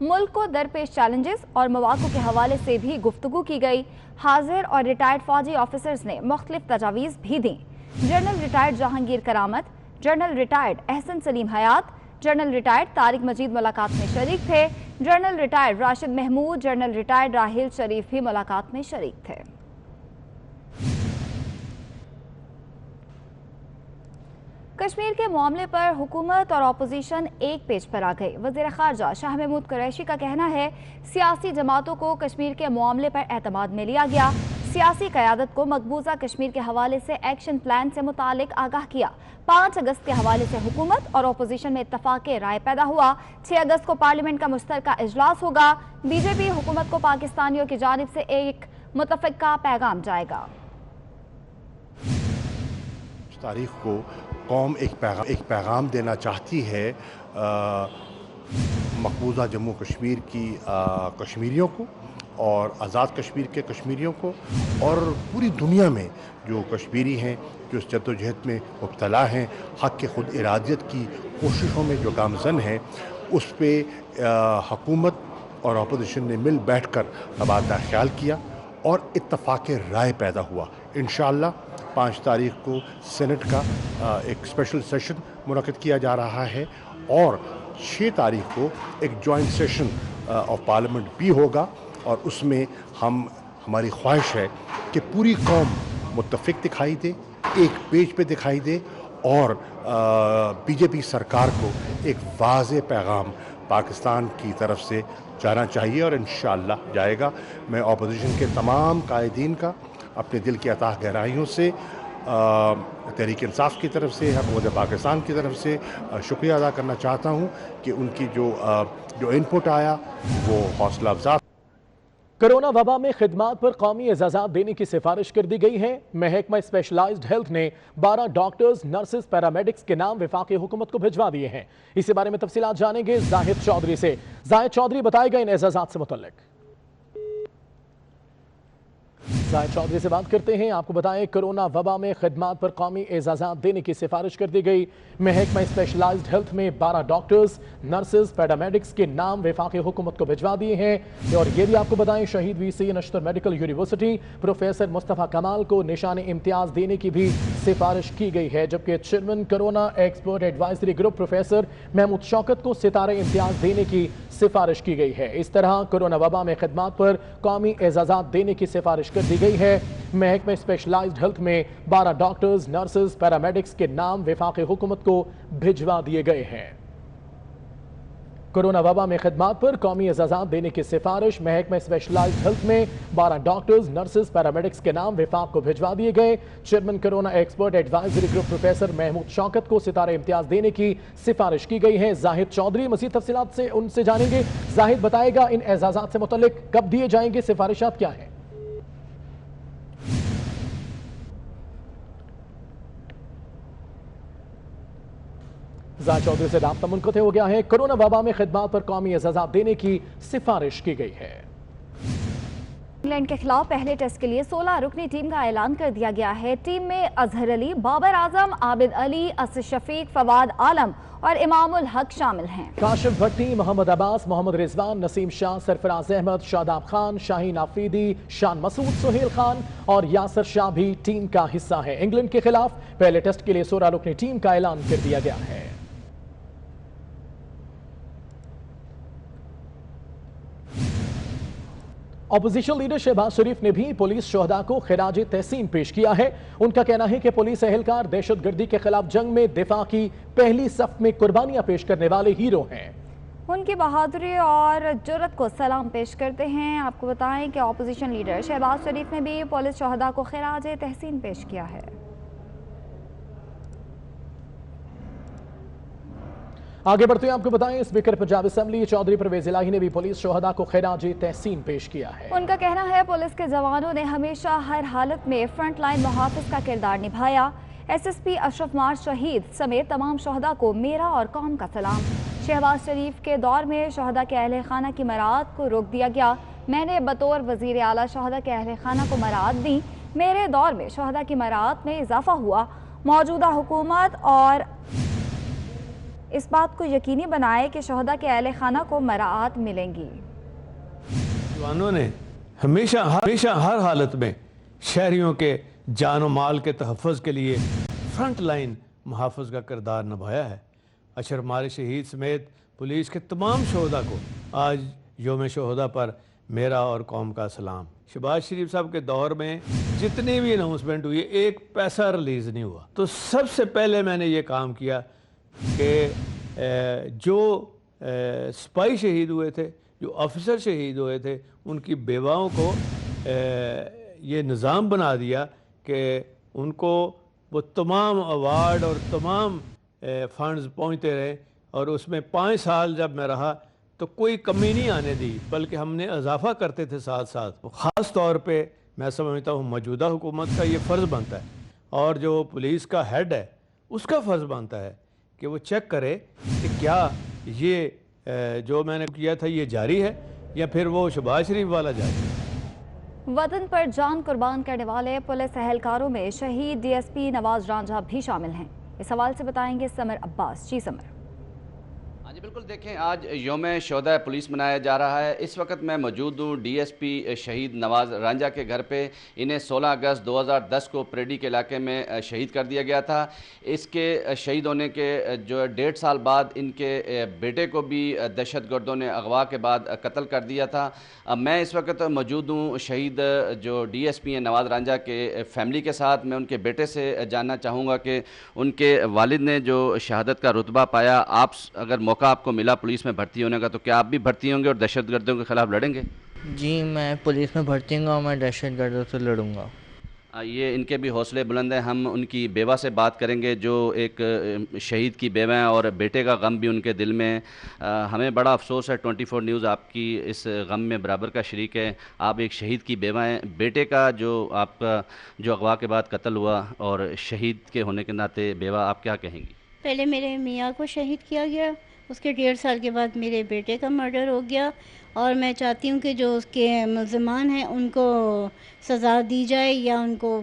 ملک کو درپیش چیلنجز اور مواقع کے حوالے سے بھی گفتگو کی گئی۔ حاضر اور ریٹائرڈ فوجی آفیسرز نے مختلف تجاویز بھی دیں۔ جنرل ریٹائرڈ جہانگیر کرامت، جنرل ریٹائرڈ احسن سلیم حیات، جنرل ریٹائرڈ طارق مجید ملاقات میں شریک تھے۔ General retired Rashid Mahmood, general retired Raheel Sharif بھی ملاقات میں شریک تھے۔ کشمیر کے معاملے پر حکومت اور اپوزیشن ایک پیج پر آ گئی۔ وزیر خارجہ شاہ محمود قریشی کا کہنا ہے سیاسی جماعتوں کو کشمیر کے معاملے پر اعتماد میں لیا گیا، سیاسی قیادت کو مقبوضہ کشمیر کے حوالے سے ایکشن پلان سے متعلق آگاہ کیا۔ 5 اگست کے حوالے سے حکومت اور اپوزیشن میں اتفاق رائے پیدا ہوا۔ 6 اگست کو پارلیمنٹ کا مشترکہ اجلاس ہوگا۔ بی جے پی حکومت کو پاکستانیوں کی جانب سے ایک متفقہ پیغام جائے گا۔ تاریخ کو قوم ایک پیغام دینا چاہتی ہے مقبوضہ جموں کشمیر کی کشمیریوں کو اور آزاد کشمیر کے کشمیریوں کو، اور پوری دنیا میں جو کشمیری ہیں جو اس جدوجہد میں مبتلا ہیں، حق کے خود ارادیت کی کوششوں میں جو گامزن ہیں، اس پہ حکومت اور اپوزیشن نے مل بیٹھ کر تبادلہ خیال کیا اور اتفاق رائے پیدا ہوا۔ انشاءاللہ 5 تاریخ کو سینٹ کا ایک اسپیشل سیشن منعقد کیا جا رہا ہے اور 6 تاریخ کو ایک جوائنٹ سیشن آف پارلیمنٹ بھی ہوگا، اور اس میں ہماری خواہش ہے کہ پوری قوم متفق دکھائی دے، ایک پیج پہ دکھائی دے، اور بی جے پی سرکار کو ایک واضح پیغام پاکستان کی طرف سے جانا چاہیے، اور انشاءاللہ جائے گا۔ میں اپوزیشن کے تمام قائدین کا اپنے دل کی اتاہ گہرائیوں سے، تحریک انصاف کی طرف سے، حکومت پاکستان کی طرف سے شکریہ ادا کرنا چاہتا ہوں کہ ان کی جو انپٹ آیا وہ حوصلہ افزا۔ کرونا وبا میں خدمات پر قومی اعزازات دینے کی سفارش کر دی گئی ہے۔ محکمہ اسپیشلائزڈ ہیلتھ نے 12 ڈاکٹرز، نرسز، پیرامیڈکس کے نام وفاقی حکومت کو بھجوا دیے ہیں۔ اسی بارے میں تفصیلات جانیں گے زاہد چودھری سے۔ زاہد چودھری، بتائے گا ان اعزازات سے متعلق۔ زاہد چودھری سے بات کرتے ہیں۔ آپ کو بتائیں کرونا وبا میں خدمات پر قومی اعزازات دینے کی سفارش کر دی گئی۔ محکمہ اسپیشلائزڈ ہیلتھ میں 12 ڈاکٹرز، نرسز، پیرامیڈکس کے نام وفاقی حکومت کو بھجوا دیے ہیں، اور یہ بھی آپ کو بتائیں شہید وی سی نشتر میڈیکل یونیورسٹی پروفیسر مصطفیٰ کمال کو نشان امتیاز دینے کی بھی سفارش کی گئی ہے، جبکہ chairman corona expert advisory group professor Mahmood Shaukat کو ستارہ امتیاز دینے کی سفارش کی گئی ہے۔ اس طرح کرونا وبا میں خدمات پر قومی اعزازات دینے کی سفارش کر دی گئی ہے۔ محکمہ اسپیشلائزڈ ہیلتھ میں 12 ڈاکٹرز، نرسز، پیرامیڈکس کے نام وفاقی حکومت کو بھجوا دیے گئے ہیں۔ کرونا وبا میں خدمات پر قومی اعزازات دینے کی سفارش، محکمہ اسپیشلائزڈ ہیلتھ میں 12 ڈاکٹرز، نرسز، پیرامیڈکس کے نام وفاق کو بھجوا دیے گئے۔ Chairman corona expert advisory group professor Mahmood Shaukat کو ستارہ امتیاز دینے کی سفارش کی گئی ہے۔ زاہد چودھری مزید تفصیلات سے ان سے جانیں گے۔ زاہد، بتائے گا ان اعزازات سے متعلق کب دیے جائیں گے، سفارشات کیا ہیں؟ زاہد چودھری سے رابطہ منقطع ہو گیا ہے۔ کرونا وبا میں خدمات پر قومی اعزازات دینے کی سفارش کی گئی ہے۔ انگلینڈ کے خلاف پہلے ٹیسٹ کے لیے 16 رکنی ٹیم کا اعلان کر دیا گیا ہے۔ ٹیم میں اظہر علی، بابر اعظم، عابد علی، اسد شفیق، فواد عالم اور امام الحق شامل ہیں۔ کاشف بھٹی، محمد عباس، محمد رضوان، نسیم شاہ، سرفراز احمد، شاداب خان، شاہین آفریدی، شان مسعود، سہیل خان اور یاسر شاہ بھی ٹیم کا حصہ ہیں۔ انگلینڈ کے خلاف پہلے ٹیسٹ کے لیے 16 رکنی ٹیم کا اعلان کر دیا گیا ہے۔ اپوزیشن لیڈر شہباز شریف نے بھی پولیس شہداء کو خراج تحسین پیش کیا ہے۔ ان کا کہنا ہے کہ پولیس اہلکار دہشت گردی کے خلاف جنگ میں دفاع کی پہلی صف میں قربانیاں پیش کرنے والے ہیرو ہیں۔ ان کی بہادری اور جرأت کو سلام پیش کرتے ہیں۔ آپ کو بتائیں کہ اپوزیشن لیڈر شہباز شریف نے بھی پولیس شہداء کو خراج تحسین پیش کیا ہے۔ آگے بڑھتے ہیں، آپ کو بتائیں اسپیکر پنجاب اسمبلی چودھری پرویز الہی نے بھی پولیس شہداء کو خراج تحسین پیش کیا ہے۔ ان کا کہنا ہے پولیس کے جوانوں نے ہمیشہ ہر حالت میں فرنٹ لائن محافظ کا کردار نبھایا۔ ایس ایس پی اشرف مار شہید سمیت تمام شہداء کو میرا اور قوم کا سلام۔ شہباز شریف کے دور میں شہداء کے اہل خانہ کی مراعات کو روک دیا گیا۔ میں نے بطور وزیر اعلیٰ شہداء کے اہل خانہ کو مراعات دی۔ میرے دور میں شہداء کی مراعات میں اضافہ ہوا۔ موجودہ حکومت اور موجودہ حکومت اور 8 ماہ سے زیادہ عرصے سے شہداء کی مراعات میں اضافہ ہوا۔ 8 ماہ سے زیادہ عرصے سے شہداء کی مراعات میں اضافہ ہوا۔ موجودہ حکومت اور اس بات کو یقینی بنائے کہ شہداء کے اہل خانہ کو مراعات ملیں گی۔ جوانوں نے ہمیشہ ہر حالت میں شہریوں کے جان و مال کے تحفظ کے لیے فرنٹ لائن محافظ کا کردار نبھایا ہے۔ اشرف ماری شہید سمیت پولیس کے تمام شہداء کو آج یوم شہداء پر میرا اور قوم کا سلام۔ شہباز شریف صاحب کے دور میں جتنی بھی اناؤنسمنٹ ہوئی ایک پیسہ ریلیز نہیں ہوا، تو سب سے پہلے میں نے یہ کام کیا کہ جو سپاہی شہید ہوئے تھے، جو آفیسر شہید ہوئے تھے، ان کی بیواؤں کو یہ نظام بنا دیا کہ ان کو وہ تمام ایوارڈ اور تمام فنڈز پہنچتے رہے، اور اس میں 5 سال جب میں رہا تو کوئی کمی نہیں آنے دی، بلکہ ہم نے اضافہ کرتے تھے ساتھ ساتھ۔ خاص طور پہ میں سمجھتا ہوں موجودہ حکومت کا یہ فرض بنتا ہے، اور جو پولیس کا ہیڈ ہے اس کا فرض بنتا ہے کہ وہ چیک کرے کہ کیا یہ جو میں نے کیا تھا یہ جاری ہے یا پھر وہ شہباز شریف والا جاری ہے۔ وطن پر جان قربان کرنے والے پولیس اہلکاروں میں شہید ڈی ایس پی نواز رانجھا بھی شامل ہیں۔ اس حوالے سے بتائیں گے سمر عباس۔ جی سمر۔ ہاں جی بالکل، دیکھیں آج یوم شہداء پولیس منایا جا رہا ہے۔ اس وقت میں موجود ہوں ڈی ایس پی شہید نواز رانجھا کے گھر پہ۔ انہیں 16 اگست 2010 کو پریڈی کے علاقے میں شہید کر دیا گیا تھا۔ اس کے شہید ہونے کے جو 1.5 سال بعد ان کے بیٹے کو بھی دہشت گردوں نے اغوا کے بعد قتل کر دیا تھا۔ میں اس وقت موجود ہوں شہید جو ڈی ایس پی ہیں نواز رانجھا کے فیملی کے ساتھ۔ میں ان کے بیٹے سے جاننا چاہوں گا کہ ان کے والد نے جو شہادت کا رتبہ پایا، آپ اگر موقع آپ کو ملا پولیس میں بھرتی ہونے کا تو کیا آپ بھی بھرتی ہوں گے اور دہشت گردوں کے خلاف لڑیں گے؟ جی میں پولیس میں بھرتی ہوں گا اور میں دہشت گردوں سے لڑوں گا۔ یہ ان کے بھی حوصلے بلند ہیں۔ ہم ان کی بیوہ سے بات کریں گے جو ایک شہید کی بیوہ ہیں، اور بیٹے کا غم بھی ان کے دل میں ہے۔ ہمیں بڑا افسوس ہے، 24 نیوز آپ کی اس غم میں برابر کا شریک ہے۔ آپ ایک شہید کی بیوہ ہیں، بیٹے کا جو آپ کا جو اغوا کے بعد قتل ہوا اور شہید کے ہونے کے ناطے بیوہ، آپ کیا کہیں گی؟ پہلے میرے میاں کو شہید کیا گیا، اس کے 1.5 سال کے بعد میرے بیٹے کا مرڈر ہو گیا، اور میں چاہتی ہوں کہ جو اس کے ملزمان ہیں ان کو سزا دی جائے یا ان کو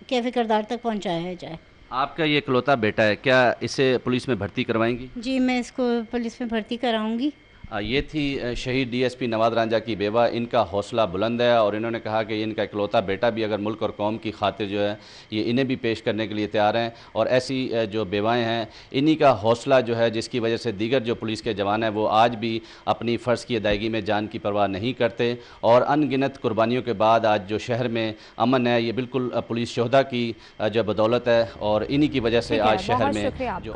کیفے کردار تک پہنچایا جائے۔ آپ کا یہ اکلوتا بیٹا ہے، کیا اسے پولیس میں بھرتی کروائیں گی؟ جی میں اس کو پولیس میں بھرتی کراؤں گی۔ یہ تھی شہید ڈی ایس پی نواز رانجھا کی بیوہ۔ ان کا حوصلہ بلند ہے، اور انہوں نے کہا کہ ان کا اکلوتا بیٹا بھی اگر ملک اور قوم کی خاطر جو ہے یہ انہیں بھی پیش کرنے کے لیے تیار ہیں، اور ایسی جو بیوائیں ہیں انہی کا حوصلہ جو ہے جس کی وجہ سے دیگر جو پولیس کے جوان ہیں وہ آج بھی اپنی فرض کی ادائیگی میں جان کی پرواہ نہیں کرتے، اور ان گنت قربانیوں کے بعد آج جو شہر میں امن ہے یہ بالکل پولیس شہداء کی جو بدولت ہے، اور انہی کی وجہ سے آج شہر میں جو